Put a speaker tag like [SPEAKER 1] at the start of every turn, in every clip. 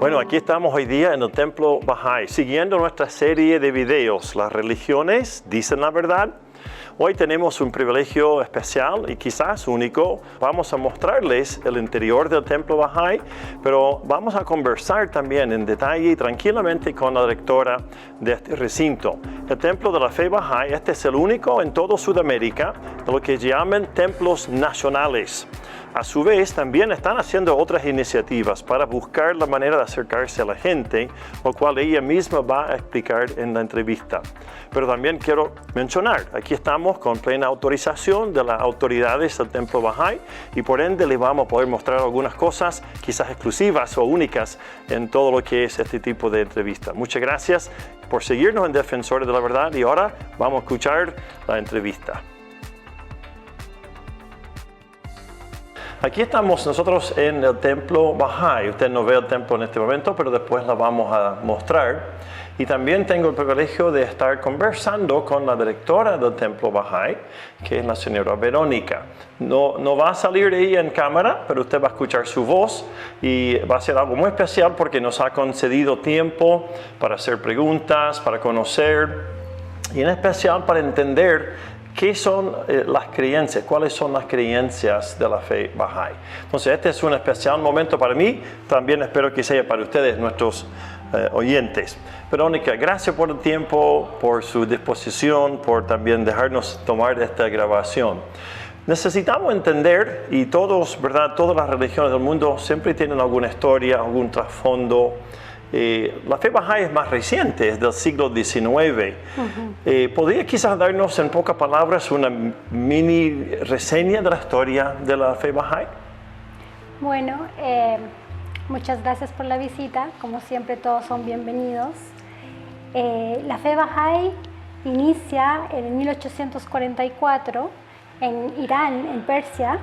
[SPEAKER 1] Bueno, aquí estamos hoy día en el Templo Bahá'í, siguiendo nuestra serie de videos, Las religiones dicen la verdad. Hoy tenemos un privilegio especial y quizás único. Vamos a mostrarles el interior del Templo Bahá'í, pero vamos a conversar también en detalle y tranquilamente con la directora de este recinto. El Templo de la Fe Bahá'í, este es el único en toda Sudamérica de lo que llaman templos nacionales. A su vez, también están haciendo otras iniciativas para buscar la manera de acercarse a la gente, lo cual ella misma va a explicar en la entrevista. Pero también quiero mencionar, aquí estamos con plena autorización de las autoridades del Templo Bahá'í y por ende les vamos a poder mostrar algunas cosas quizás exclusivas o únicas en todo lo que es este tipo de entrevista. Muchas gracias por seguirnos en Defensores de la Verdad y ahora vamos a escuchar la entrevista. Aquí estamos nosotros en el Templo Bahá'í. Usted no ve el templo en este momento, pero después la vamos a mostrar. Y también tengo el privilegio de estar conversando con la directora del Templo Bahá'í, que es la señora Verónica. No va a salir ella en cámara, pero usted va a escuchar su voz y va a ser algo muy especial porque nos ha concedido tiempo para hacer preguntas, para conocer y en especial para entender ¿qué son las creencias? ¿Cuáles son las creencias de la fe Bahá'í? Entonces, este es un especial momento para mí. También espero que sea para ustedes, nuestros oyentes. Verónica, gracias por el tiempo, por su disposición, por también dejarnos tomar esta grabación. Necesitamos entender, y todos, ¿verdad? Todas las religiones del mundo siempre tienen alguna historia, algún trasfondo. La fe Bahá'í es más reciente, es del siglo XIX. ¿Podría quizás darnos en pocas palabras una mini reseña de la historia de la fe Bahá'í?
[SPEAKER 2] Bueno, muchas gracias por la visita. Como siempre, todos son bienvenidos. La fe Bahá'í inicia en 1844 en Irán, en Persia,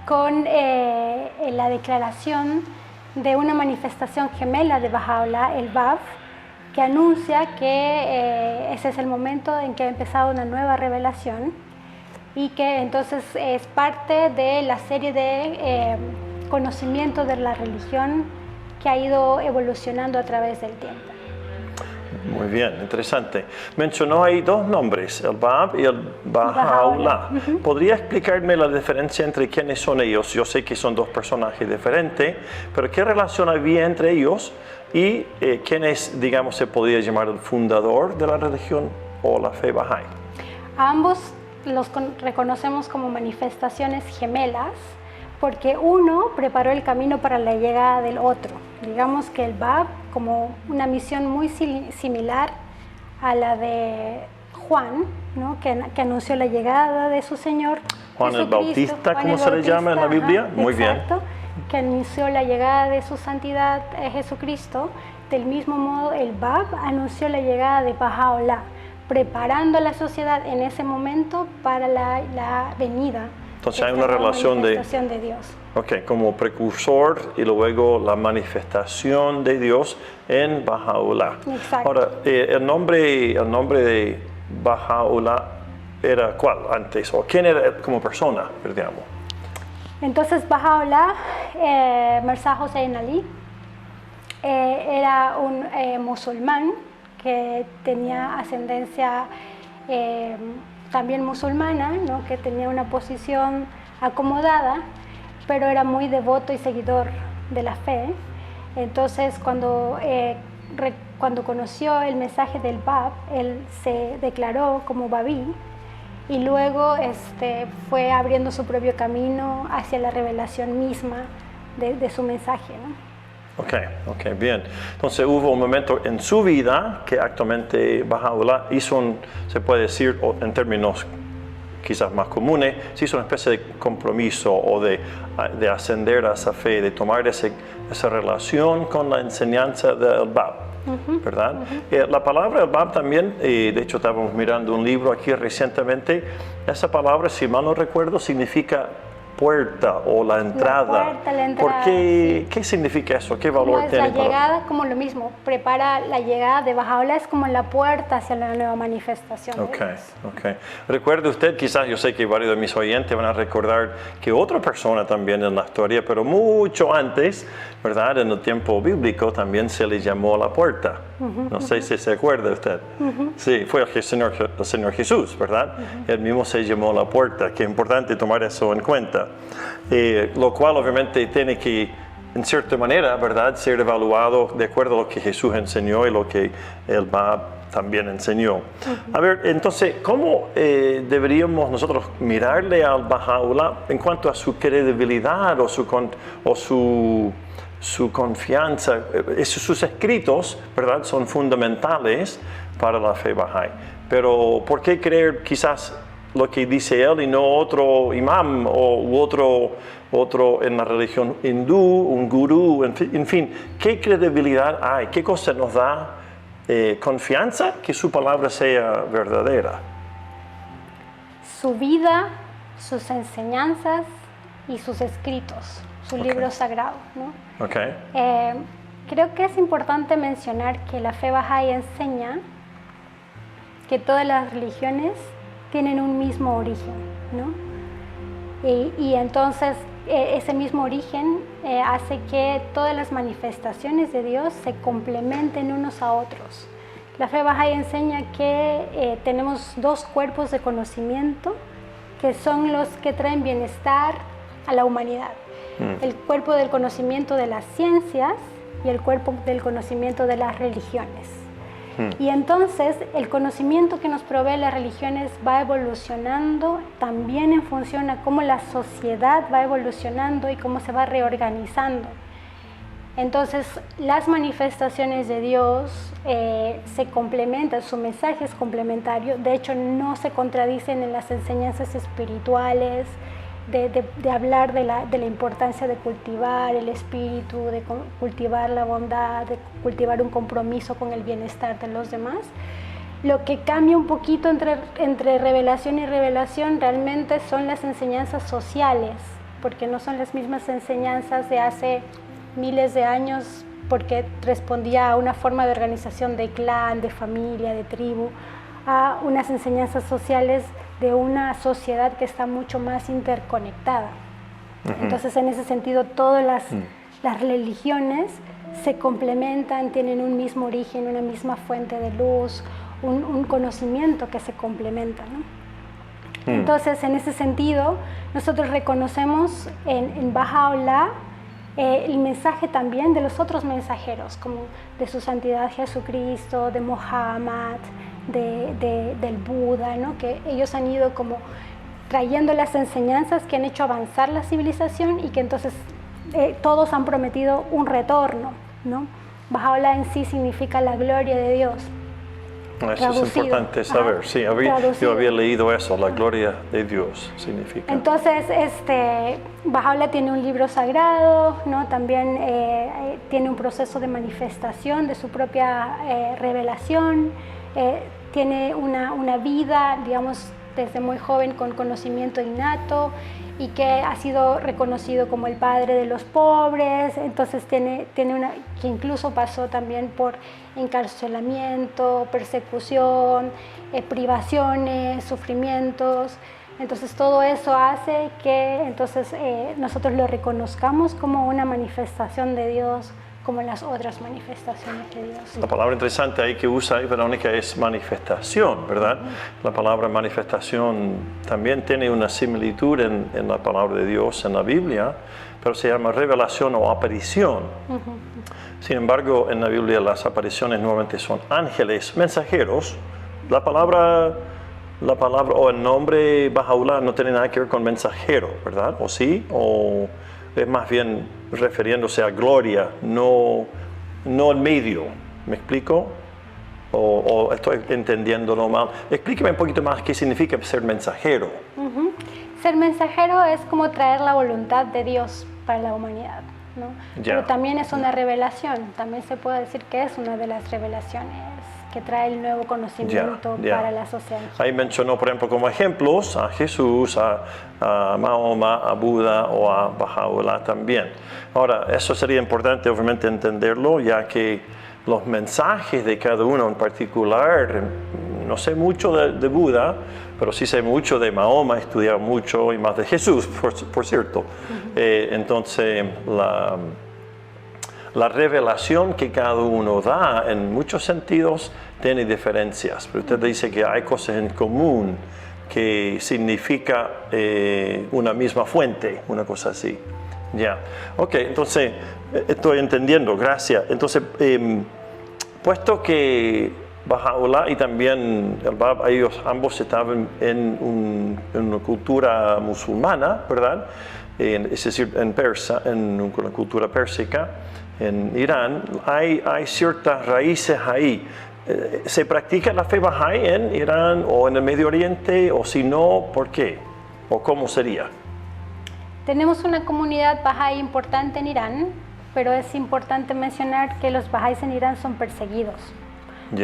[SPEAKER 2] con la declaración de una manifestación gemela de Baha'u'lláh, el Bab, que anuncia que ese es el momento en que ha empezado una nueva revelación y que entonces es parte de la serie de conocimiento de la religión que ha ido evolucionando a través del tiempo.
[SPEAKER 1] Muy bien, interesante. Mencionó ahí dos nombres, el Bab y el Baha'u'lláh. ¿Podría explicarme la diferencia entre quiénes son ellos? Yo sé que son dos personajes diferentes, pero ¿qué relación había entre ellos y quién es, digamos, se podría llamar el fundador de la religión o la fe Bahá'í?
[SPEAKER 2] A ambos los reconocemos como manifestaciones gemelas porque uno preparó el camino para la llegada del otro. Digamos que el Bab como una misión muy similar a la de Juan, ¿no? que anunció la llegada de su Señor
[SPEAKER 1] Juan el Bautista, ¿cómo se le llama en la Biblia? Muy
[SPEAKER 2] exacto,
[SPEAKER 1] bien.
[SPEAKER 2] Que anunció la llegada de su santidad Jesucristo. Del mismo modo, el Bab anunció la llegada de Baha'u'lláh, preparando a la sociedad en ese momento para la venida.
[SPEAKER 1] Entonces hay una relación de
[SPEAKER 2] Dios.
[SPEAKER 1] Ok, como precursor y luego la manifestación de Dios en Baha'u'lláh.
[SPEAKER 2] Exacto.
[SPEAKER 1] Ahora, el nombre de Baha'u'lláh era ¿cuál antes? ¿O quién era como persona, digamos?
[SPEAKER 2] Entonces Baha'u'lláh, Mirza Hossein Ali, era un musulmán que tenía ascendencia también musulmana, ¿no? Que tenía una posición acomodada, pero era muy devoto y seguidor de la fe. Entonces, cuando conoció el mensaje del Bab, él se declaró como Babí y luego fue abriendo su propio camino hacia la revelación misma de su mensaje, ¿no?
[SPEAKER 1] Ok, bien. Entonces hubo un momento en su vida que actualmente Baha'u'lláh hizo se puede decir en términos quizás más comunes, se hizo una especie de compromiso o de ascender a esa fe, de tomar esa relación con la enseñanza del Bab, ¿verdad? La palabra del Bab también, de hecho estábamos mirando un libro aquí recientemente, esa palabra, si mal no recuerdo, significa puerta o la entrada.
[SPEAKER 2] La entrada.
[SPEAKER 1] ¿Por qué? ¿Qué significa eso? ¿Qué valor tiene?
[SPEAKER 2] La llegada, como lo mismo, prepara la llegada de Baha'u'lláh, es como la puerta hacia la nueva manifestación.
[SPEAKER 1] Ok. Recuerde usted, quizás yo sé que varios de mis oyentes van a recordar que otra persona también en la historia, pero mucho antes, ¿verdad? En el tiempo bíblico también se le llamó la puerta. No sé si se acuerda usted. Sí, fue el Señor Jesús, ¿verdad? Él mismo se llamó la puerta, que es importante tomar eso en cuenta. Lo cual obviamente tiene que, en cierta manera, ¿verdad?, ser evaluado de acuerdo a lo que Jesús enseñó y lo que Él también enseñó. A ver, entonces, ¿cómo deberíamos nosotros mirarle al Baha'u'lláh en cuanto a su credibilidad o su confianza? Sus escritos, ¿verdad?, son fundamentales para la fe Bahá'í. Pero, ¿por qué creer quizás lo que dice él y no otro imam u otro en la religión hindú, un gurú, en fin? ¿Qué credibilidad hay? ¿Qué cosa nos da confianza que su palabra sea verdadera?
[SPEAKER 2] Su vida, sus enseñanzas y sus escritos, su libro sagrado, ¿no?
[SPEAKER 1] Okay.
[SPEAKER 2] Creo que es importante mencionar que la fe Bahá'í enseña que todas las religiones tienen un mismo origen, ¿no? Y entonces ese mismo origen hace que todas las manifestaciones de Dios se complementen unos a otros. La fe Bahá'í enseña que tenemos dos cuerpos de conocimiento que son los que traen bienestar a la humanidad. El cuerpo del conocimiento de las ciencias y el cuerpo del conocimiento de las religiones. Y entonces el conocimiento que nos provee las religiones va evolucionando también en función a cómo la sociedad va evolucionando y cómo se va reorganizando. Entonces las manifestaciones de Dios se complementan, su mensaje es complementario, de hecho no se contradicen en las enseñanzas espirituales, de hablar de la importancia de cultivar el espíritu, de cultivar la bondad, de cultivar un compromiso con el bienestar de los demás. Lo que cambia un poquito entre revelación y revelación realmente son las enseñanzas sociales, porque no son las mismas enseñanzas de hace miles de años, porque respondía a una forma de organización de clan, de familia, de tribu, a unas enseñanzas sociales de una sociedad que está mucho más interconectada. Entonces, en ese sentido, todas las religiones se complementan, tienen un mismo origen, una misma fuente de luz, un conocimiento que se complementa, ¿no? Entonces, en ese sentido, nosotros reconocemos en Baha'u'lláh el mensaje también de los otros mensajeros, como de su santidad Jesucristo, de Mohammed, del Buda, ¿no? Que ellos han ido como trayendo las enseñanzas que han hecho avanzar la civilización y que entonces todos han prometido un retorno, ¿no? Baha'u'lláh en sí significa la gloria de Dios.
[SPEAKER 1] Eso es importante saber. Sí, yo había leído eso, la gloria de Dios significa.
[SPEAKER 2] Entonces, Baha'u'lláh tiene un libro sagrado, ¿no? También tiene un proceso de manifestación de su propia revelación, tiene una vida, digamos, desde muy joven con conocimiento innato y que ha sido reconocido como el padre de los pobres. Entonces que incluso pasó también por encarcelamiento, persecución, privaciones, sufrimientos. Entonces todo eso hace que entonces nosotros lo reconozcamos como una manifestación de Dios, como las otras manifestaciones de Dios.
[SPEAKER 1] La palabra interesante ahí que usa Verónica es manifestación, ¿verdad? La palabra manifestación también tiene una similitud en la palabra de Dios en la Biblia, pero se llama revelación o aparición. Sin embargo, en la Biblia las apariciones nuevamente son ángeles, mensajeros. La palabra o el nombre Baha'u'lláh no tiene nada que ver con mensajero, ¿verdad? ¿O sí? ¿O es más bien refiriéndose a gloria, no el medio? ¿Me explico? ¿O estoy entendiéndolo mal? Explíqueme un poquito más qué significa ser mensajero.
[SPEAKER 2] Ser mensajero es como traer la voluntad de Dios para la humanidad, ¿no? Pero también es una revelación, también se puede decir que es una de las revelaciones que trae el nuevo conocimiento para la sociedad. Ahí
[SPEAKER 1] mencionó, por ejemplo, como ejemplos a Jesús, a Mahoma, a Buda o a Baha'u'lláh también. Ahora, eso sería importante obviamente entenderlo, ya que los mensajes de cada uno en particular, no sé mucho de Buda, pero sí sé mucho de Mahoma, he estudiado mucho y más de Jesús, por cierto. Entonces, la revelación que cada uno da en muchos sentidos tiene diferencias, pero usted dice que hay cosas en común que significa una misma fuente, una cosa así. Ya, ok, entonces estoy entendiendo, gracias. Entonces, puesto que Baha'u'lláh y también el Bab, ellos ambos estaban en una cultura musulmana, ¿verdad? Es decir, en persa, en una cultura pérsica, en Irán, hay ciertas raíces ahí. ¿Se practica la fe Bahá'í en Irán o en el Medio Oriente? O si no, ¿por qué? ¿O cómo sería?
[SPEAKER 2] Tenemos una comunidad Bahá'í importante en Irán, pero es importante mencionar que los Bahá'ís en Irán son perseguidos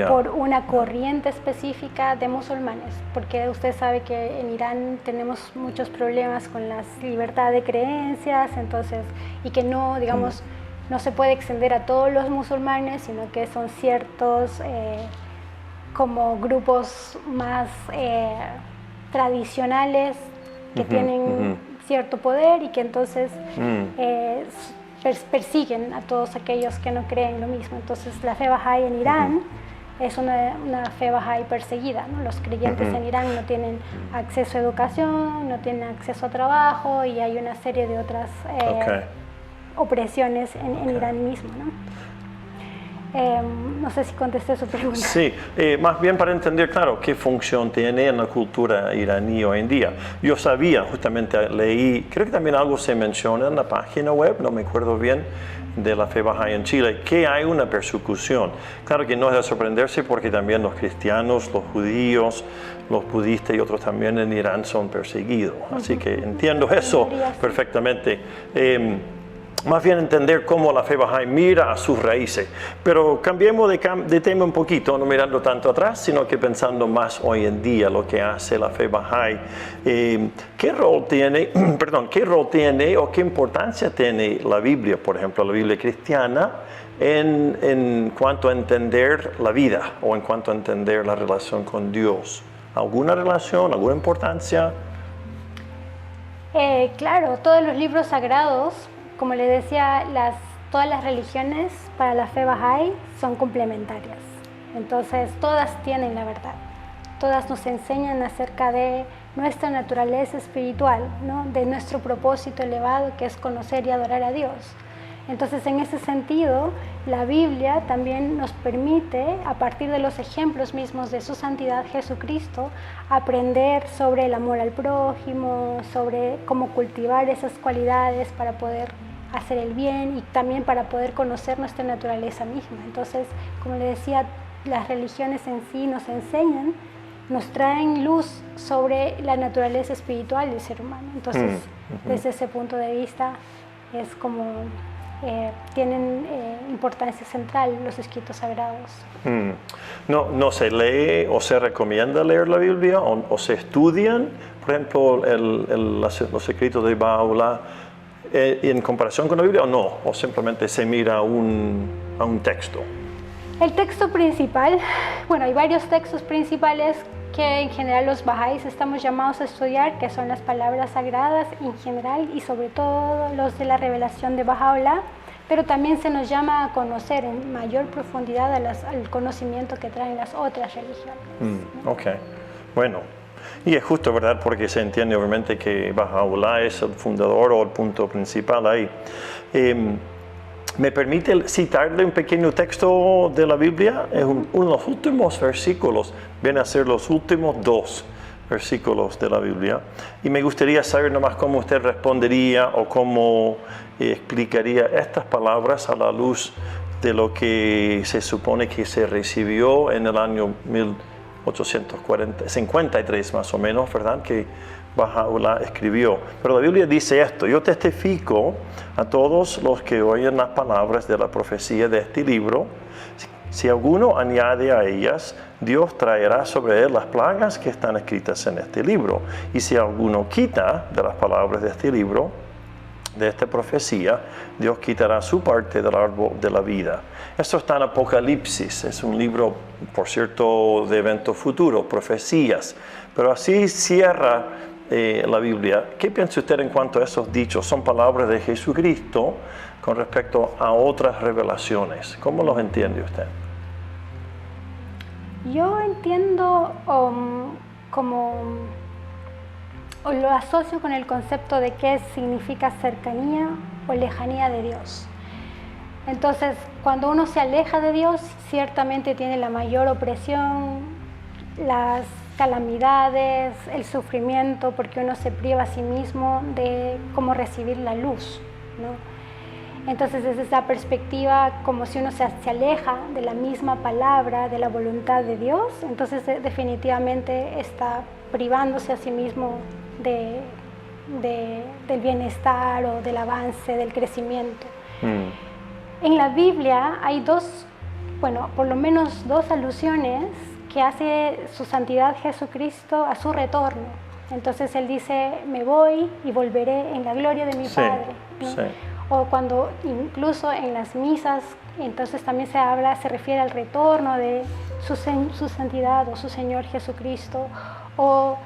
[SPEAKER 2] por una corriente específica de musulmanes, porque usted sabe que en Irán tenemos muchos problemas con la libertad de creencias, entonces, y que no, digamos, no se puede extender a todos los musulmanes, sino que son ciertos como grupos más tradicionales que tienen cierto poder y que entonces persiguen a todos aquellos que no creen lo mismo. Entonces la fe Bahá'í en Irán es una fe Bahá'í perseguida, ¿no? Los creyentes en Irán no tienen acceso a educación, no tienen acceso a trabajo y hay una serie de otras opresiones en Irán mismo, ¿no? No sé si contesté su pregunta.
[SPEAKER 1] Sí, más bien para entender, claro, qué función tiene en la cultura iraní hoy en día. Yo sabía, justamente leí, creo que también algo se menciona en la página web, no me acuerdo bien, de la fe Bahá'í en Chile, que hay una persecución. Claro que no es de sorprenderse porque también los cristianos, los judíos, los budistas y otros también en Irán son perseguidos. Así que entiendo eso perfectamente. Más bien entender cómo la fe Bahá'í mira a sus raíces. Pero cambiemos de tema un poquito, no mirando tanto atrás, sino que pensando más hoy en día lo que hace la fe Bahá'í. ¿Qué rol tiene o qué importancia tiene la Biblia, por ejemplo, la Biblia cristiana, en cuanto a entender la vida o en cuanto a entender la relación con Dios? ¿Alguna relación, alguna importancia?
[SPEAKER 2] Claro, todos los libros sagrados, como le decía, todas las religiones para la fe Bahá'í son complementarias. Entonces, todas tienen la verdad. Todas nos enseñan acerca de nuestra naturaleza espiritual, ¿no? De nuestro propósito elevado, que es conocer y adorar a Dios. Entonces, en ese sentido, la Biblia también nos permite, a partir de los ejemplos mismos de su santidad Jesucristo, aprender sobre el amor al prójimo, sobre cómo cultivar esas cualidades para poder hacer el bien y también para poder conocer nuestra naturaleza misma. Entonces, como le decía, las religiones en sí nos enseñan, nos traen luz sobre la naturaleza espiritual del ser humano. Entonces, desde ese punto de vista, es como tienen importancia central los escritos sagrados.
[SPEAKER 1] No se lee o se recomienda leer la Biblia o se estudian, por ejemplo, los escritos de Baha'u'lláh en comparación con la Biblia o no, o simplemente se mira a un texto.
[SPEAKER 2] El texto principal, bueno, hay varios textos principales que en general los Bahá'ís estamos llamados a estudiar, que son las palabras sagradas en general y sobre todo los de la revelación de Baha'u'lláh, pero también se nos llama a conocer en mayor profundidad al conocimiento que traen las otras religiones.
[SPEAKER 1] Ok, bueno, y es justo, ¿verdad? Porque se entiende obviamente que Baha'u'lláh es el fundador o el punto principal ahí. ¿Me permite citarle un pequeño texto de la Biblia? Es uno de los últimos versículos, viene a ser los últimos 2 versículos de la Biblia. Y me gustaría saber nomás cómo usted respondería o cómo explicaría estas palabras a la luz de lo que se supone que se recibió en el año 1853 más o menos, ¿verdad? Que Baha'u'lláh escribió. Pero la Biblia dice esto: yo testifico a todos los que oyen las palabras de la profecía de este libro. Si alguno añade a ellas, Dios traerá sobre él las plagas que están escritas en este libro. Y si alguno quita de las palabras de este libro, de esta profecía, Dios quitará su parte del árbol de la vida. Esto está en Apocalipsis, es un libro, por cierto, de eventos futuros, profecías. Pero así cierra la Biblia, ¿qué piensa usted en cuanto a esos dichos? Son palabras de Jesucristo con respecto a otras revelaciones. ¿Cómo los entiende usted?
[SPEAKER 2] Yo entiendo o lo asocio con el concepto de qué significa cercanía o lejanía de Dios. Entonces, cuando uno se aleja de Dios, ciertamente tiene la mayor opresión, las calamidades, el sufrimiento, porque uno se priva a sí mismo de cómo recibir la luz, ¿no? Entonces, desde esa perspectiva, como si uno se aleja de la misma palabra, de la voluntad de Dios, entonces definitivamente está privándose a sí mismo del bienestar o del avance, del crecimiento. En la Biblia hay por lo menos dos alusiones que hace su santidad Jesucristo a su retorno. Entonces Él dice, me voy y volveré en la gloria de mi Padre, ¿no?
[SPEAKER 1] Sí.
[SPEAKER 2] O cuando incluso en las misas, entonces también se refiere al retorno de su santidad o su Señor Jesucristo, o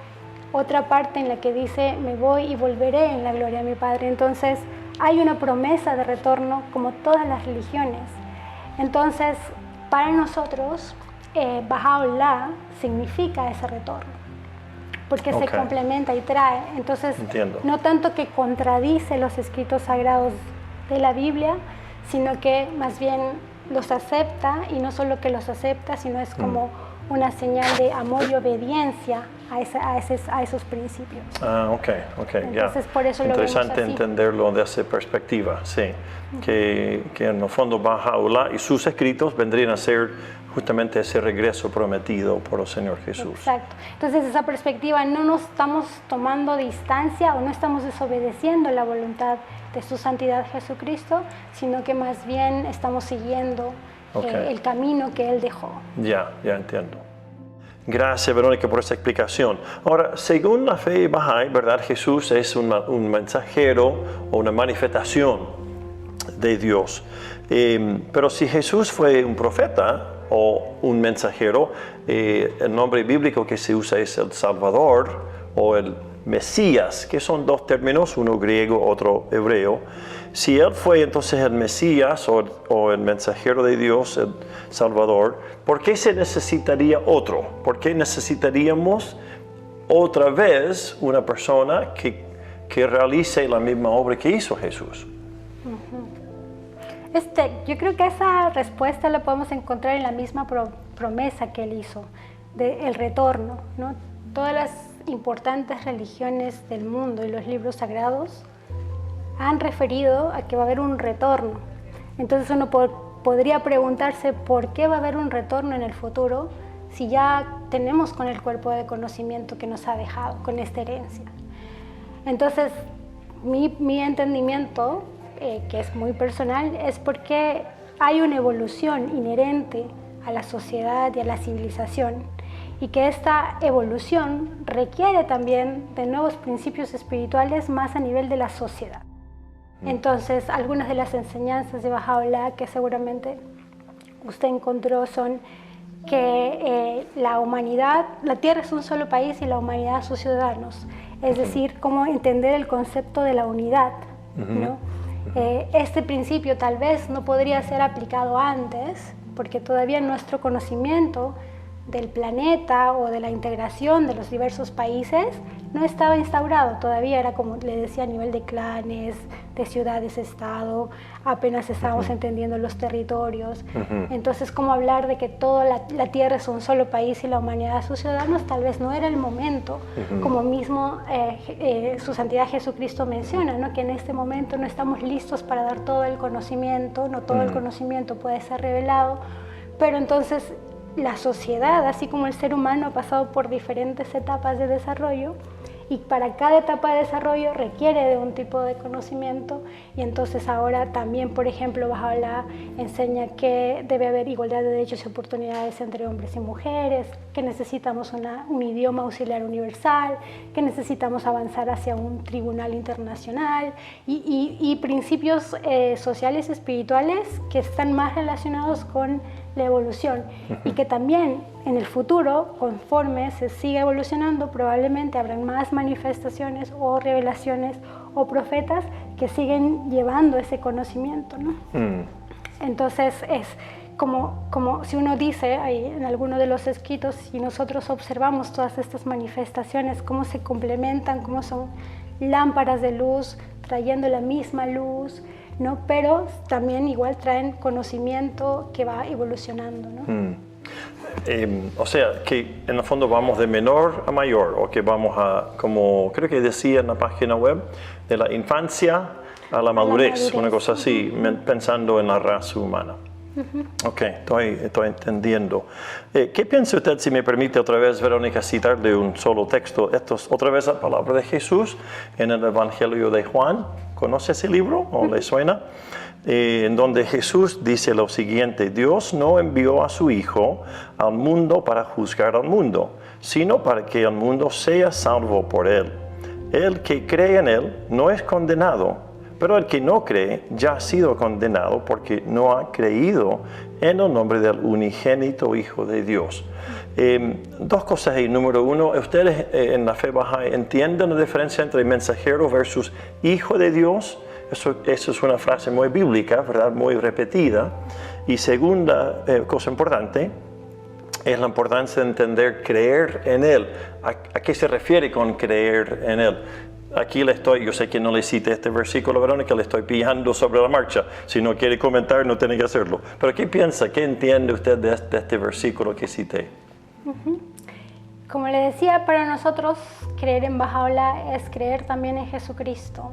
[SPEAKER 2] otra parte en la que dice, me voy y volveré en la gloria de mi Padre. Entonces hay una promesa de retorno como todas las religiones. Entonces, para nosotros, Baha'u'lláh significa ese retorno, porque se complementa y trae. Entonces, no tanto que contradice los escritos sagrados de la Biblia, sino que más bien los acepta, y no solo que los acepta, sino es como una señal de amor y obediencia a esos principios.
[SPEAKER 1] Ok,
[SPEAKER 2] Entonces, por eso lo vemos
[SPEAKER 1] interesante
[SPEAKER 2] así.
[SPEAKER 1] entenderlo de esa perspectiva, sí. Que en el fondo Baha'u'lláh y sus escritos vendrían a ser justamente ese regreso prometido por el Señor Jesús.
[SPEAKER 2] Exacto. Entonces, esa perspectiva, no nos estamos tomando distancia o no estamos desobedeciendo la voluntad de su santidad Jesucristo, sino que más bien estamos siguiendo el camino que Él dejó.
[SPEAKER 1] Ya entiendo. Gracias, Verónica, por esa explicación. Ahora, según la fe Bahá'í, ¿verdad? Jesús es un mensajero o una manifestación de Dios. Pero si Jesús fue un profeta o un mensajero, el nombre bíblico que se usa es el Salvador o el Mesías, que son dos términos, uno griego, otro hebreo. Si él fue entonces el Mesías o el mensajero de Dios, el Salvador, ¿por qué se necesitaría otro? ¿Por qué necesitaríamos otra vez una persona que realice la misma obra que hizo Jesús?
[SPEAKER 2] Yo creo que esa respuesta la podemos encontrar en la misma promesa que Él hizo, del retorno, ¿no? Todas las importantes religiones del mundo y los libros sagrados han referido a que va a haber un retorno. Entonces uno podría preguntarse por qué va a haber un retorno en el futuro si ya tenemos con el cuerpo de conocimiento que nos ha dejado, con esta herencia. Entonces mi entendimiento, que es muy personal, es porque hay una evolución inherente a la sociedad y a la civilización, y que esta evolución requiere también de nuevos principios espirituales más a nivel de la sociedad. Entonces, algunas de las enseñanzas de Baha'u'lláh que seguramente usted encontró son que la humanidad, la Tierra es un solo país y la humanidad sus ciudadanos. Es decir, cómo entender el concepto de la unidad, ¿no? Este principio tal vez no podría ser aplicado antes, porque todavía nuestro conocimiento del planeta o de la integración de los diversos países no estaba instaurado, todavía era, como le decía, a nivel de clanes, de ciudades-estado, apenas estábamos entendiendo los territorios. Entonces, ¿cómo hablar de que toda la Tierra es un solo país y la humanidad sus ciudadanos? Tal vez no era el momento, como mismo su santidad Jesucristo menciona, ¿no? Que en este momento no estamos listos para dar todo el conocimiento, no todo el conocimiento puede ser revelado, pero entonces la sociedad, así como el ser humano, ha pasado por diferentes etapas de desarrollo, y para cada etapa de desarrollo requiere de un tipo de conocimiento, y entonces ahora también, por ejemplo, Baha'u'lláh enseña que debe haber igualdad de derechos y oportunidades entre hombres y mujeres, que necesitamos un idioma auxiliar universal, que necesitamos avanzar hacia un tribunal internacional y principios sociales y espirituales que están más relacionados con la evolución y que también en el futuro, conforme se siga evolucionando, probablemente habrán más manifestaciones o revelaciones o profetas que siguen llevando ese conocimiento, ¿no? Entonces es como si uno dice ahí en alguno de los escritos, si nosotros observamos todas estas manifestaciones, cómo se complementan, cómo son lámparas de luz, trayendo la misma luz, ¿no? Pero también igual traen conocimiento que va evolucionando, ¿no?
[SPEAKER 1] O sea, que en el fondo vamos de menor a mayor, o que vamos a, como creo que decía en la página web, de la infancia a la madurez, una cosa así, pensando en la raza humana. Ok, estoy entendiendo. ¿Qué piensa usted, si me permite otra vez, Verónica, citarle un solo texto? Esto es otra vez la palabra de Jesús en el Evangelio de Juan. ¿Conoce ese libro o le suena? En donde Jesús dice lo siguiente: Dios no envió a su Hijo al mundo para juzgar al mundo, sino para que el mundo sea salvo por él. El que cree en él no es condenado, pero el que no cree ya ha sido condenado porque no ha creído en el nombre del unigénito Hijo de Dios. Dos cosas ahí. Número uno, ¿ustedes en la fe Bahá'í entienden la diferencia entre mensajero versus Hijo de Dios? Eso es una frase muy bíblica, ¿verdad? Muy repetida. Y segunda cosa importante es la importancia de entender creer en Él. ¿A qué se refiere con creer en Él? Aquí yo sé que no le cité este versículo, Verónica, le estoy pillando sobre la marcha. Si no quiere comentar, no tiene que hacerlo. Pero ¿qué piensa, qué entiende usted de este versículo que cité?
[SPEAKER 2] Como le decía, para nosotros creer en Baha'u'lláh es creer también en Jesucristo.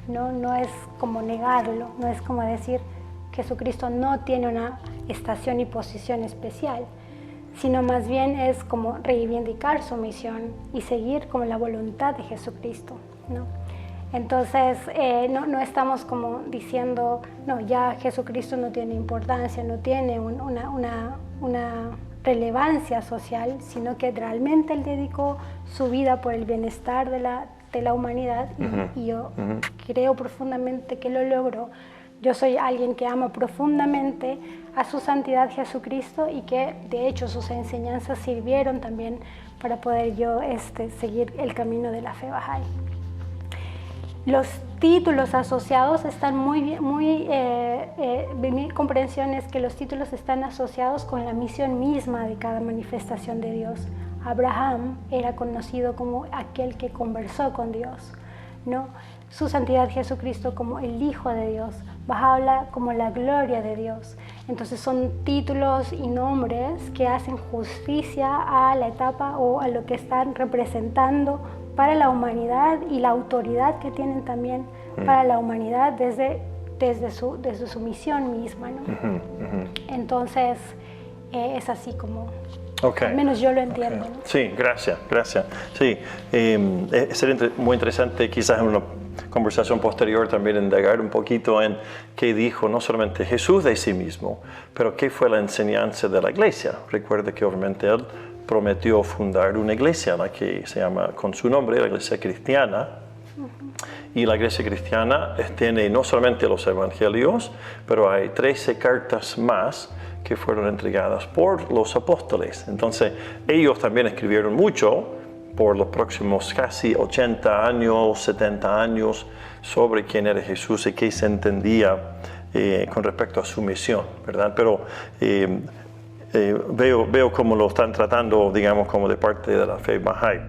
[SPEAKER 2] No es como negarlo, no es como decir que Jesucristo no tiene una estación y posición especial, sino más bien es como reivindicar su misión y seguir como la voluntad de Jesucristo, ¿no? Entonces no estamos como diciendo, no, ya Jesucristo no tiene importancia, no tiene una relevancia social, sino que realmente Él dedicó su vida por el bienestar de la humanidad y yo creo profundamente que lo logró. Yo soy alguien que ama profundamente a su santidad Jesucristo y que de hecho sus enseñanzas sirvieron también para poder yo seguir el camino de la fe Bahá'í. Los títulos asociados están mi comprensión es que los títulos están asociados con la misión misma de cada manifestación de Dios. Abraham era conocido como aquel que conversó con Dios, ¿no? Su santidad Jesucristo como el Hijo de Dios, Baha'u'lláh como la gloria de Dios. Entonces son títulos y nombres que hacen justicia a la etapa o a lo que están representando para la humanidad y la autoridad que tienen también para la humanidad desde su misión misma, ¿no? Entonces es así como...
[SPEAKER 1] Okay.
[SPEAKER 2] Al menos yo lo entiendo.
[SPEAKER 1] Okay.
[SPEAKER 2] ¿No?
[SPEAKER 1] Sí, gracias. Sí, sería muy interesante quizás en una conversación posterior también indagar un poquito en qué dijo no solamente Jesús de sí mismo, pero qué fue la enseñanza de la iglesia. Recuerde que obviamente Él prometió fundar una iglesia, la que se llama con su nombre, la iglesia cristiana. Y la iglesia cristiana tiene no solamente los evangelios, pero hay 13 cartas más que fueron entregadas por los apóstoles. Entonces, ellos también escribieron mucho por los próximos casi 80 años, 70 años, sobre quién era Jesús y qué se entendía con respecto a su misión, ¿verdad? Pero veo cómo lo están tratando, digamos, como de parte de la fe Bahá'í.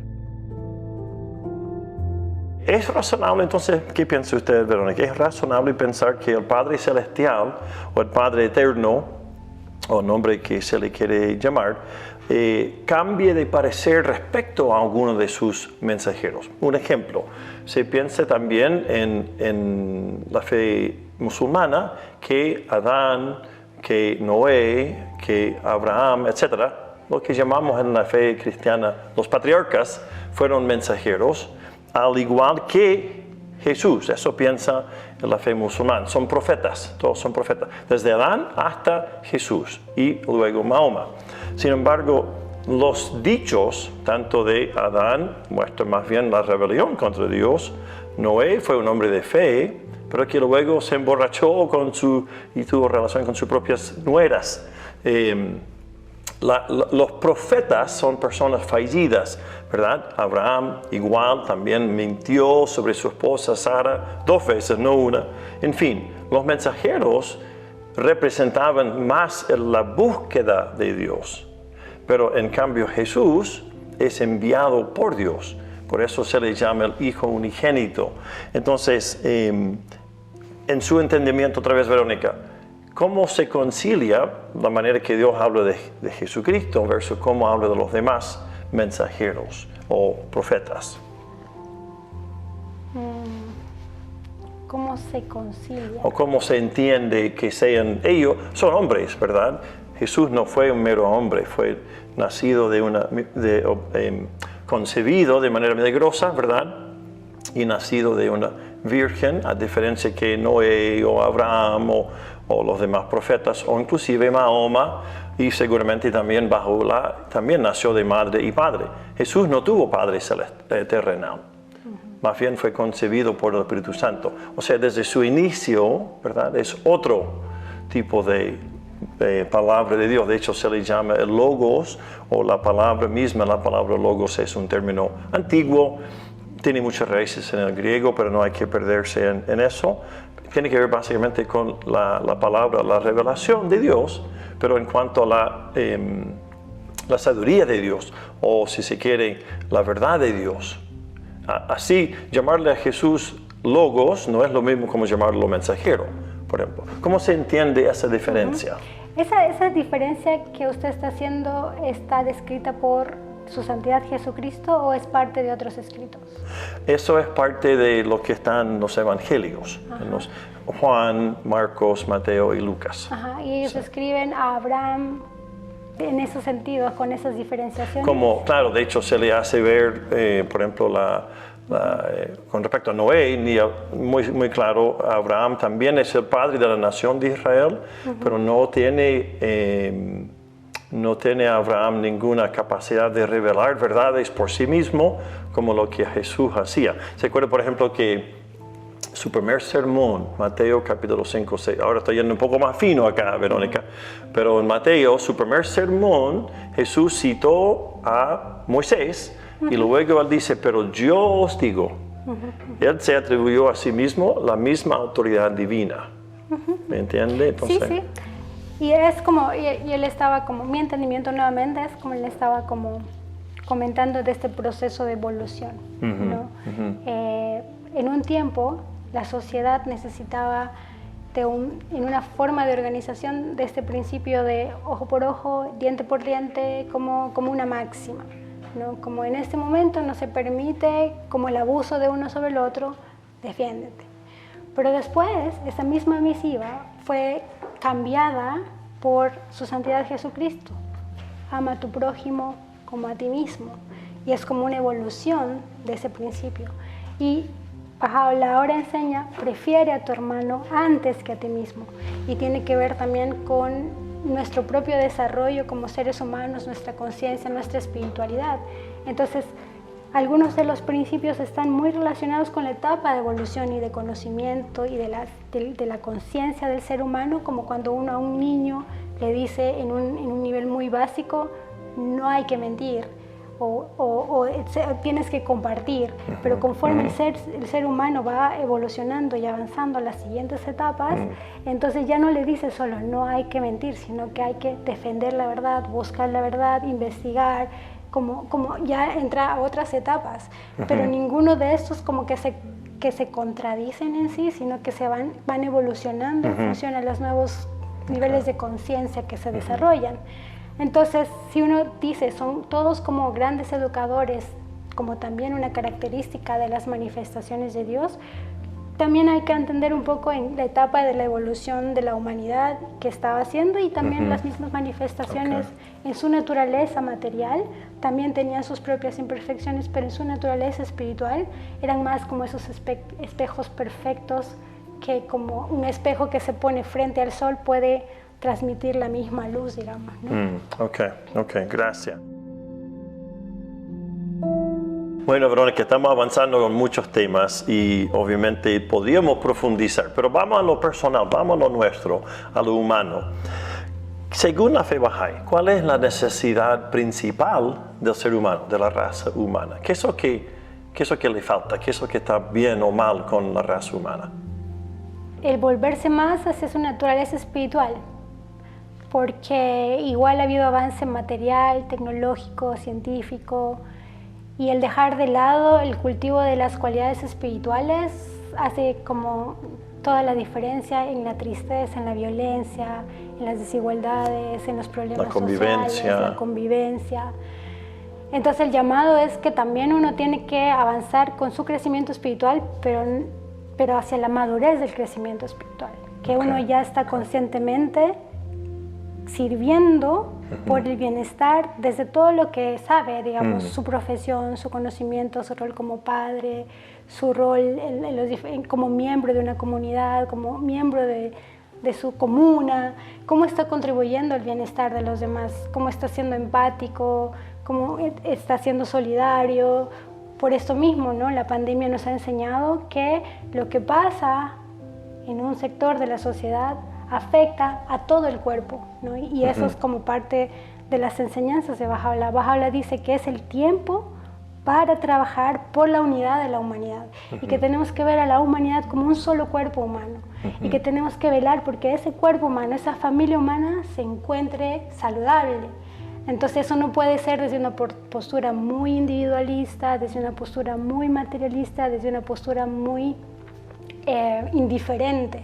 [SPEAKER 1] ¿Es razonable entonces, qué piensa usted, Verónica? ¿Es razonable pensar que el Padre Celestial o el Padre Eterno, o nombre que se le quiere llamar, cambie de parecer respecto a alguno de sus mensajeros? Un ejemplo, se piensa también en la fe musulmana que Adán, que Noé, que Abraham, etc., lo que llamamos en la fe cristiana los patriarcas, fueron mensajeros, al igual que Jesús. Eso piensa en la fe musulmana. Son profetas, todos son profetas, desde Adán hasta Jesús y luego Mahoma. Sin embargo, los dichos, tanto de Adán, muestran más bien la rebelión contra Dios. Noé fue un hombre de fe, pero que luego se emborrachó y tuvo relación con sus propias nueras. los profetas son personas fallidas, ¿verdad? Abraham igual también mintió sobre su esposa Sara 2 veces, no una. En fin, los mensajeros representaban más la búsqueda de Dios, pero en cambio Jesús es enviado por Dios, por eso se le llama el Hijo Unigénito. Entonces, en su entendimiento, otra vez Verónica, ¿cómo se concilia la manera que Dios habla de Jesucristo versus cómo habla de los demás mensajeros o profetas?
[SPEAKER 2] ¿Cómo se concilia?
[SPEAKER 1] O cómo se entiende que sean ellos, son hombres, ¿verdad? Jesús no fue un mero hombre, fue nacido concebido de manera milagrosa, ¿verdad? Y nacido de una virgen, a diferencia que Noé o Abraham o los demás profetas, o inclusive Mahoma, y seguramente también también nació de madre y padre. Jesús no tuvo padre terrenal, más bien fue concebido por el Espíritu Santo. O sea, desde su inicio, ¿verdad? Es otro tipo de palabra de Dios. De hecho, se le llama el logos, o la palabra misma. La palabra logos es un término antiguo, tiene muchas raíces en el griego, pero no hay que perderse en eso. Tiene que ver básicamente con la palabra, la revelación de Dios, pero en cuanto a la sabiduría de Dios, o si se quiere, la verdad de Dios. Así, llamarle a Jesús logos no es lo mismo como llamarlo mensajero, por ejemplo. ¿Cómo se entiende esa diferencia?
[SPEAKER 2] Esa diferencia que usted está haciendo está descrita por su santidad Jesucristo, ¿o es parte de otros escritos?
[SPEAKER 1] Eso es parte de lo que están los evangelios, en los Juan, Marcos, Mateo y Lucas.
[SPEAKER 2] Ajá, y ellos escriben a Abraham en esos sentidos, con esas diferenciaciones.
[SPEAKER 1] Claro, de hecho se le hace ver, por ejemplo, con respecto a Noé, muy claro, Abraham también es el padre de la nación de Israel, pero no tiene a Abraham ninguna capacidad de revelar verdades por sí mismo, como lo que Jesús hacía. Se acuerda, por ejemplo, que su primer sermón, Mateo capítulo 5, 6, ahora estoy yendo un poco más fino acá, Verónica, pero en Mateo, su primer sermón, Jesús citó a Moisés, y luego él dice, pero yo os digo, él se atribuyó a sí mismo la misma autoridad divina. ¿Me entiende? Entonces,
[SPEAKER 2] sí. Y es como, y él estaba como, mi entendimiento nuevamente es como él estaba como comentando de este proceso de evolución, ¿no? En un tiempo, la sociedad necesitaba en una forma de organización de este principio de ojo por ojo, diente por diente, como una máxima, ¿no? Como en este momento no se permite como el abuso de uno sobre el otro, defiéndete. Pero después, esa misma misiva fue cambiada por su santidad Jesucristo. Ama a tu prójimo como a ti mismo. Y es como una evolución de ese principio. Y Bahá'u'lláh ahora enseña, prefiere a tu hermano antes que a ti mismo. Y tiene que ver también con nuestro propio desarrollo como seres humanos, nuestra conciencia, nuestra espiritualidad. Entonces, algunos de los principios están muy relacionados con la etapa de evolución y de conocimiento y de la conciencia del ser humano, como cuando uno a un niño le dice en un nivel muy básico, no hay que mentir o tienes que compartir, pero conforme el ser humano va evolucionando y avanzando a las siguientes etapas, entonces ya no le dice solo no hay que mentir, sino que hay que defender la verdad, buscar la verdad, investigar, como ya entra a otras etapas, pero ninguno de estos como que se contradicen en sí, sino que se van evolucionando en función a los nuevos niveles de conciencia que se desarrollan. Entonces, si uno dice, son todos como grandes educadores, como también una característica de las manifestaciones de Dios, también hay que entender un poco en la etapa de la evolución de la humanidad que estaba haciendo, y también las mismas manifestaciones en su naturaleza material también tenían sus propias imperfecciones, pero en su naturaleza espiritual eran más como esos espejos perfectos, que como un espejo que se pone frente al sol puede transmitir la misma luz, digamos, ¿no?
[SPEAKER 1] Ok, gracias. Bueno, Verónica, estamos avanzando con muchos temas y obviamente podríamos profundizar, pero vamos a lo personal, vamos a lo nuestro, a lo humano. Según la fe Bahá'í, ¿cuál es la necesidad principal del ser humano, de la raza humana? ¿Qué es lo que le falta? ¿Qué es lo que está bien o mal con la raza humana?
[SPEAKER 2] El volverse más hacia su naturaleza espiritual, porque igual ha habido avance material, tecnológico, científico, y el dejar de lado el cultivo de las cualidades espirituales hace como toda la diferencia en la tristeza, en la violencia, en las desigualdades, en los problemas sociales, la convivencia. Entonces el llamado es que también uno tiene que avanzar con su crecimiento espiritual, pero hacia la madurez del crecimiento espiritual, que uno ya está conscientemente sirviendo por el bienestar desde todo lo que sabe, digamos, su profesión, su conocimiento, su rol como padre, su rol como miembro de una comunidad, como miembro de su comuna, cómo está contribuyendo al bienestar de los demás, cómo está siendo empático, cómo está siendo solidario. Por esto mismo, ¿no? La pandemia nos ha enseñado que lo que pasa en un sector de la sociedad afecta a todo el cuerpo, ¿no? Y eso es como parte de las enseñanzas de Baha'u'lláh. Baha'u'lláh dice que es el tiempo para trabajar por la unidad de la humanidad y que tenemos que ver a la humanidad como un solo cuerpo humano y que tenemos que velar porque ese cuerpo humano, esa familia humana se encuentre saludable. Entonces eso no puede ser desde una postura muy individualista, desde una postura muy materialista, desde una postura muy indiferente.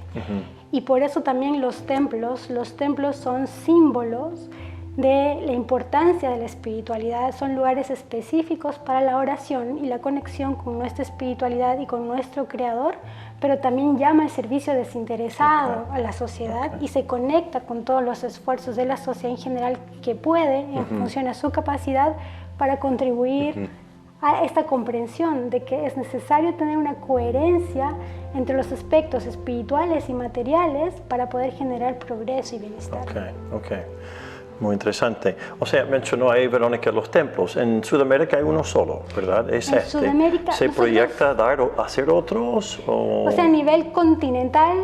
[SPEAKER 2] Y por eso también los templos son símbolos de la importancia de la espiritualidad, son lugares específicos para la oración y la conexión con nuestra espiritualidad y con nuestro Creador, pero también llama al servicio desinteresado a la sociedad y se conecta con todos los esfuerzos de la sociedad en general que puede, en función a su capacidad, para contribuir a esta comprensión de que es necesario tener una coherencia entre los aspectos espirituales y materiales para poder generar progreso y bienestar.
[SPEAKER 1] Okay. Muy interesante. O sea, mencionó ahí, Verónica, los templos. En Sudamérica hay uno solo, ¿verdad? Es
[SPEAKER 2] en Sudamérica,
[SPEAKER 1] ¿Se proyecta hacer otros?
[SPEAKER 2] O sea, a nivel continental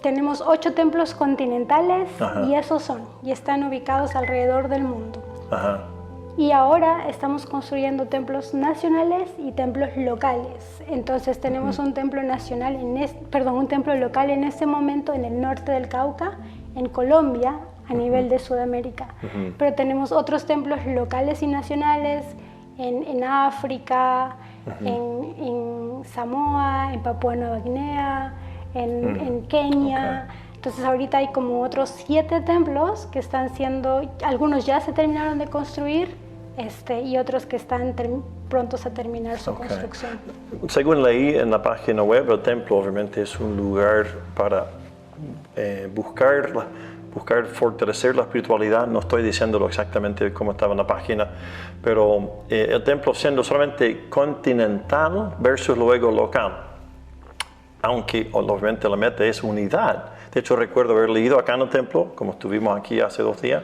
[SPEAKER 2] tenemos 8 templos continentales y esos y están ubicados alrededor del mundo. Y ahora estamos construyendo templos nacionales y templos locales. Entonces tenemos un templo nacional, un templo local en este momento en el norte del Cauca, en Colombia, a nivel de Sudamérica. Pero tenemos otros templos locales y nacionales en África, en Samoa, en Papúa Nueva Guinea, en Kenia. Entonces ahorita hay como otros 7 templos que están siendo, algunos ya se terminaron de construir y otros que están prontos a terminar su construcción. Según
[SPEAKER 1] leí en la página web, el templo obviamente es un lugar para buscar fortalecer la espiritualidad. No estoy diciéndolo exactamente como estaba en la página, pero el templo siendo solamente continental versus luego local, aunque obviamente la meta es unidad. De hecho, recuerdo haber leído acá en el templo, como estuvimos aquí hace 2 días,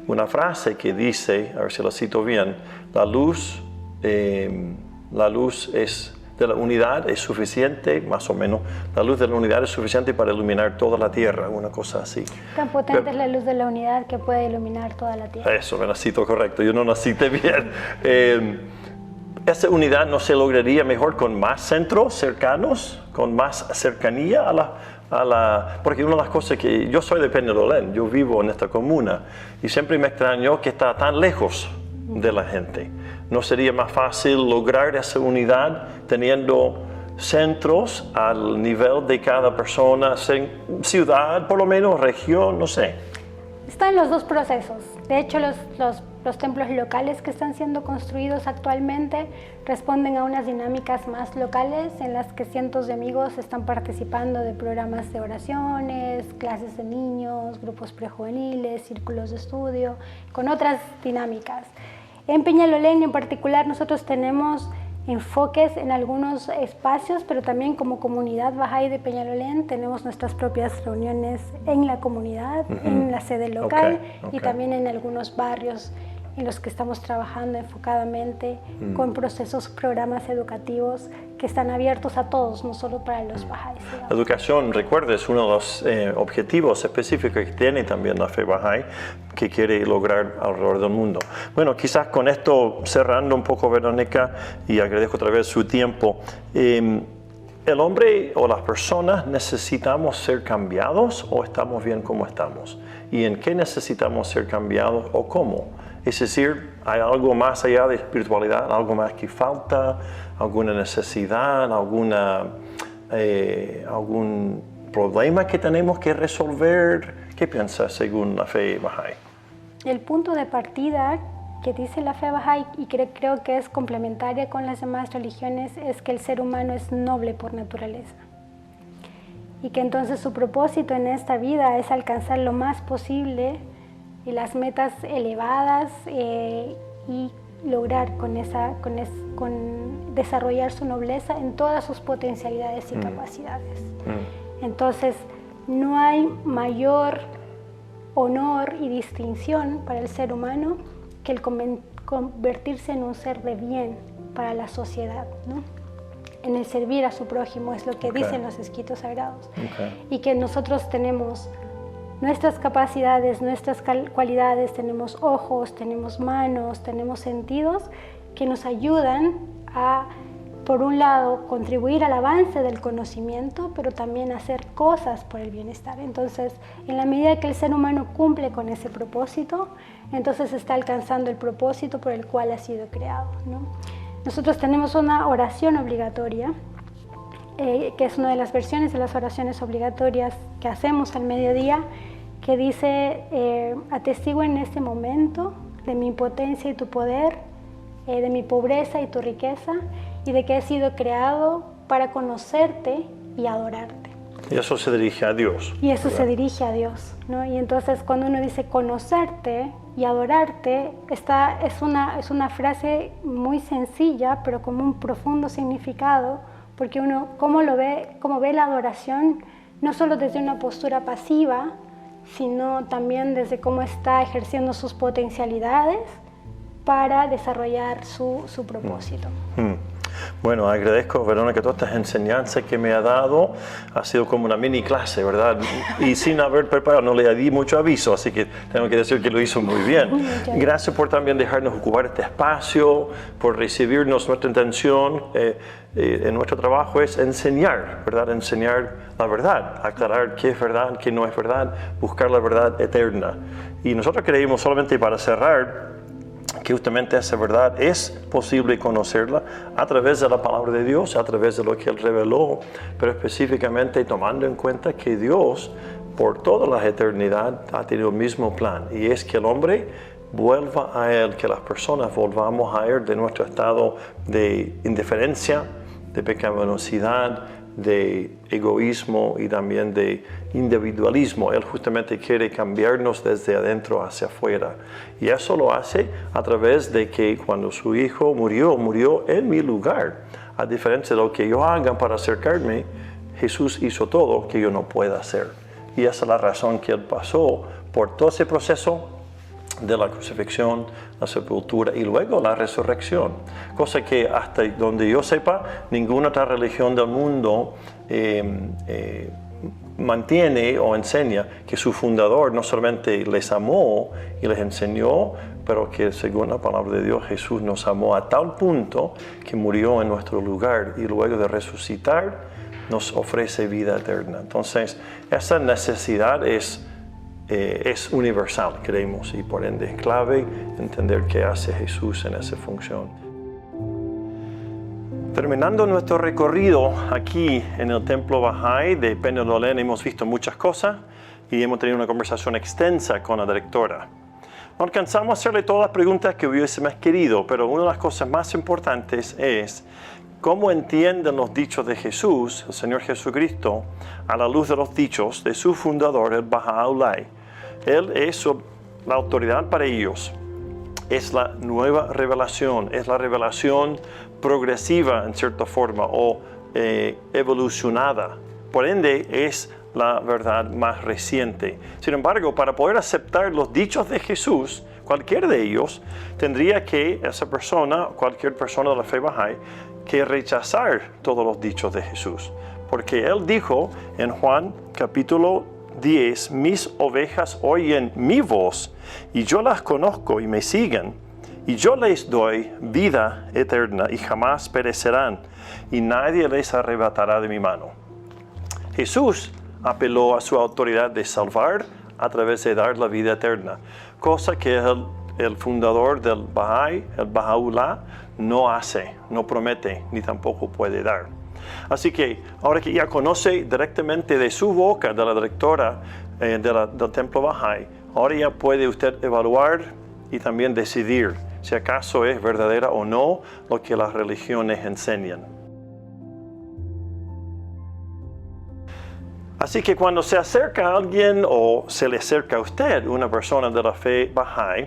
[SPEAKER 1] una frase que dice, a ver si la cito bien, la luz de la unidad es suficiente, más o menos, la luz de la unidad es suficiente para iluminar toda la tierra, una cosa así.
[SPEAKER 2] Tan potente es la luz de la unidad que puede iluminar toda la tierra.
[SPEAKER 1] Eso, me la cito correcto, yo no la cité bien. Esa unidad no se lograría mejor con más centros cercanos, con más cercanía porque una de las cosas que yo soy de Peñalolén, yo vivo en esta comuna y siempre me extrañó que está tan lejos de la gente. ¿No sería más fácil lograr esa unidad teniendo centros al nivel de cada persona, ciudad, por lo menos región, no sé?
[SPEAKER 2] Están los 2 procesos. De hecho, los templos locales que están siendo construidos actualmente responden a unas dinámicas más locales en las que cientos de amigos están participando de programas de oraciones, clases de niños, grupos prejuveniles, círculos de estudio, con otras dinámicas. En Peñalolén en particular nosotros tenemos enfoques en algunos espacios, pero también como comunidad Bahá'í de Peñalolén tenemos nuestras propias reuniones en la comunidad, en la sede local y también en algunos barrios en los que estamos trabajando enfocadamente con procesos, programas educativos que están abiertos a todos, no solo para los Bahá'ís.
[SPEAKER 1] La educación, recuerda, es uno de los objetivos específicos que tiene también la fe Bahá'í, que quiere lograr alrededor del mundo. Bueno, quizás con esto cerrando un poco, Verónica, y agradezco otra vez su tiempo. ¿El hombre o las personas necesitamos ser cambiados o estamos bien como estamos? ¿Y en qué necesitamos ser cambiados o cómo? Es decir, ¿hay algo más allá de espiritualidad, algo más que falta, alguna necesidad, algún problema que tenemos que resolver? ¿Qué piensas según la fe Bahá'í?
[SPEAKER 2] El punto de partida que dice la fe Bahá'í, y creo que es complementaria con las demás religiones, es que el ser humano es noble por naturaleza. Y que entonces su propósito en esta vida es alcanzar lo más posible y las metas elevadas y lograr con desarrollar su nobleza en todas sus potencialidades y capacidades. Entonces, no hay mayor honor y distinción para el ser humano que el convertirse en un ser de bien para la sociedad, ¿no? En el servir a su prójimo, es lo que dicen los escritos sagrados. Y que nosotros tenemos nuestras capacidades, nuestras cualidades, tenemos ojos, tenemos manos, tenemos sentidos que nos ayudan a, por un lado, contribuir al avance del conocimiento, pero también hacer cosas por el bienestar. Entonces, en la medida que el ser humano cumple con ese propósito, entonces está alcanzando el propósito por el cual ha sido creado, ¿no? Nosotros tenemos una oración obligatoria, que es una de las versiones de las oraciones obligatorias que hacemos al mediodía, que dice, atestigo en este momento de mi impotencia y tu poder, de mi pobreza y tu riqueza, y de que he sido creado para conocerte y adorarte.
[SPEAKER 1] Y eso se dirige a Dios.
[SPEAKER 2] Y eso se dirige a Dios, ¿no? Y entonces cuando uno dice conocerte y adorarte, es una frase muy sencilla, pero con un profundo significado, porque uno cómo ve la adoración, no solo desde una postura pasiva, sino también desde cómo está ejerciendo sus potencialidades para desarrollar su propósito.
[SPEAKER 1] Bueno, agradezco, Verónica, todas estas enseñanzas que me ha dado. Ha sido como una mini clase, ¿verdad? Y sin haber preparado, no le di mucho aviso, así que tengo que decir que lo hizo muy bien. Gracias por también dejarnos ocupar este espacio, por recibirnos. Nuestra intención en nuestro trabajo es enseñar, ¿verdad? Enseñar la verdad, aclarar qué es verdad, qué no es verdad, buscar la verdad eterna. Y nosotros creímos, solamente para cerrar, que justamente esa verdad es posible conocerla a través de la palabra de Dios, a través de lo que Él reveló, pero específicamente tomando en cuenta que Dios, por toda la eternidad, ha tenido el mismo plan, y es que el hombre vuelva a Él, que las personas volvamos a Él de nuestro estado de indiferencia, de pecaminosidad, de egoísmo y también de individualismo. Él justamente quiere cambiarnos desde adentro hacia afuera. Y eso lo hace a través de que cuando su hijo murió en mi lugar. A diferencia de lo que yo haga para acercarme, Jesús hizo todo que yo no pueda hacer. Y esa es la razón que Él pasó por todo ese proceso de la crucifixión, la sepultura y luego la resurrección. Cosa que hasta donde yo sepa, ninguna otra religión del mundo mantiene o enseña que su fundador no solamente les amó y les enseñó, pero que según la palabra de Dios, Jesús nos amó a tal punto que murió en nuestro lugar y luego de resucitar nos ofrece vida eterna. Entonces, esa necesidad es universal, creemos, y por ende es clave entender qué hace Jesús en esa función. Terminando nuestro recorrido aquí en el Templo Bahá'í de Peñalolén, hemos visto muchas cosas y hemos tenido una conversación extensa con la directora. No alcanzamos a hacerle todas las preguntas que hubiésemos querido, pero una de las cosas más importantes es cómo entienden los dichos de Jesús, el Señor Jesucristo, a la luz de los dichos de su fundador, el Baha'u'lláh. Él es la autoridad para ellos. Es la nueva revelación, es la revelación progresiva en cierta forma o evolucionada. Por ende, es la verdad más reciente. Sin embargo, para poder aceptar los dichos de Jesús, cualquiera de ellos tendría que, esa persona, cualquier persona de la fe Bahá'í, que rechazar todos los dichos de Jesús. Porque Él dijo en Juan capítulo 10, mis ovejas oyen mi voz y yo las conozco y me siguen. Y yo les doy vida eterna y jamás perecerán y nadie les arrebatará de mi mano. Jesús apeló a su autoridad de salvar a través de dar la vida eterna, cosa que el fundador del Bahá'í, el Baha'u'lláh, no hace, no promete, ni tampoco puede dar. Así que ahora que ya conoce directamente de su boca, de la directora del Templo Bahá'í, ahora ya puede usted evaluar y también decidir si acaso es verdadera o no lo que las religiones enseñan. Así que cuando se acerca a alguien o se le acerca a usted una persona de la fe Bahá'í,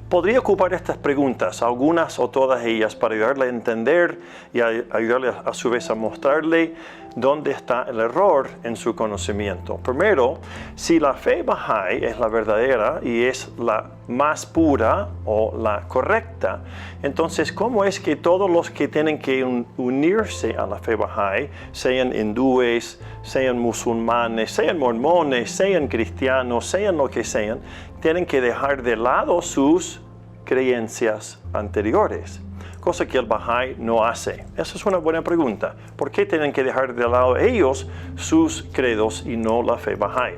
[SPEAKER 1] podría ocupar estas preguntas, algunas o todas ellas, para ayudarle a entender y ayudarle a su vez a mostrarle dónde está el error en su conocimiento. Primero, si la fe Bahá'í es la verdadera y es la más pura o la correcta, entonces, ¿cómo es que todos los que tienen que unirse a la fe Bahá'í, sean hindúes, sean musulmanes, sean mormones, sean cristianos, sean lo que sean, tienen que dejar de lado sus creencias anteriores? Cosa que el Bahá'í no hace. Esa es una buena pregunta. ¿Por qué tienen que dejar de lado ellos sus credos y no la fe Bahá'í?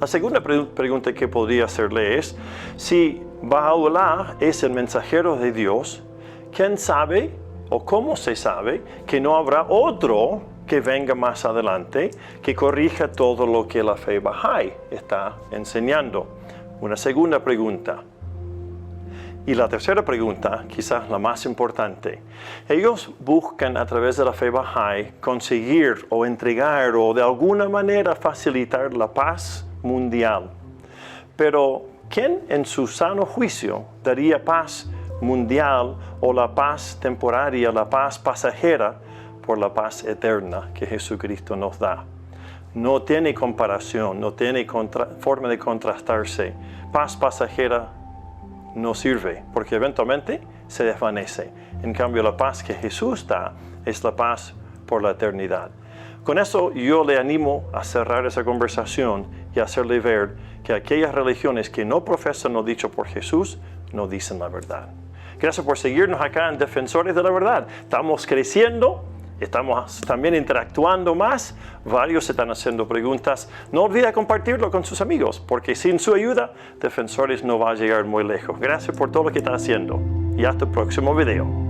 [SPEAKER 1] La segunda pregunta que podría hacerle es, si Baha'u'lláh es el mensajero de Dios, ¿quién sabe o cómo se sabe que no habrá otro que venga más adelante que corrija todo lo que la fe Bahá'í está enseñando? Una segunda pregunta. Y la tercera pregunta, quizás la más importante. Ellos buscan a través de la fe Bahá'í conseguir o entregar o de alguna manera facilitar la paz mundial. Pero, ¿quién en su sano juicio daría paz mundial o la paz temporaria, la paz pasajera por la paz eterna que Jesucristo nos da? No tiene comparación, no tiene forma de contrastarse. Paz pasajera no sirve, porque eventualmente se desvanece. En cambio, la paz que Jesús da es la paz por la eternidad. Con eso yo le animo a cerrar esa conversación y hacerle ver que aquellas religiones que no profesan lo dicho por Jesús no dicen la verdad. Gracias por seguirnos acá en Defensores de la Verdad. Estamos creciendo, estamos también interactuando más. Varios están haciendo preguntas. No olvide compartirlo con sus amigos, porque sin su ayuda, Defensores no va a llegar muy lejos. Gracias por todo lo que está haciendo y hasta el próximo video.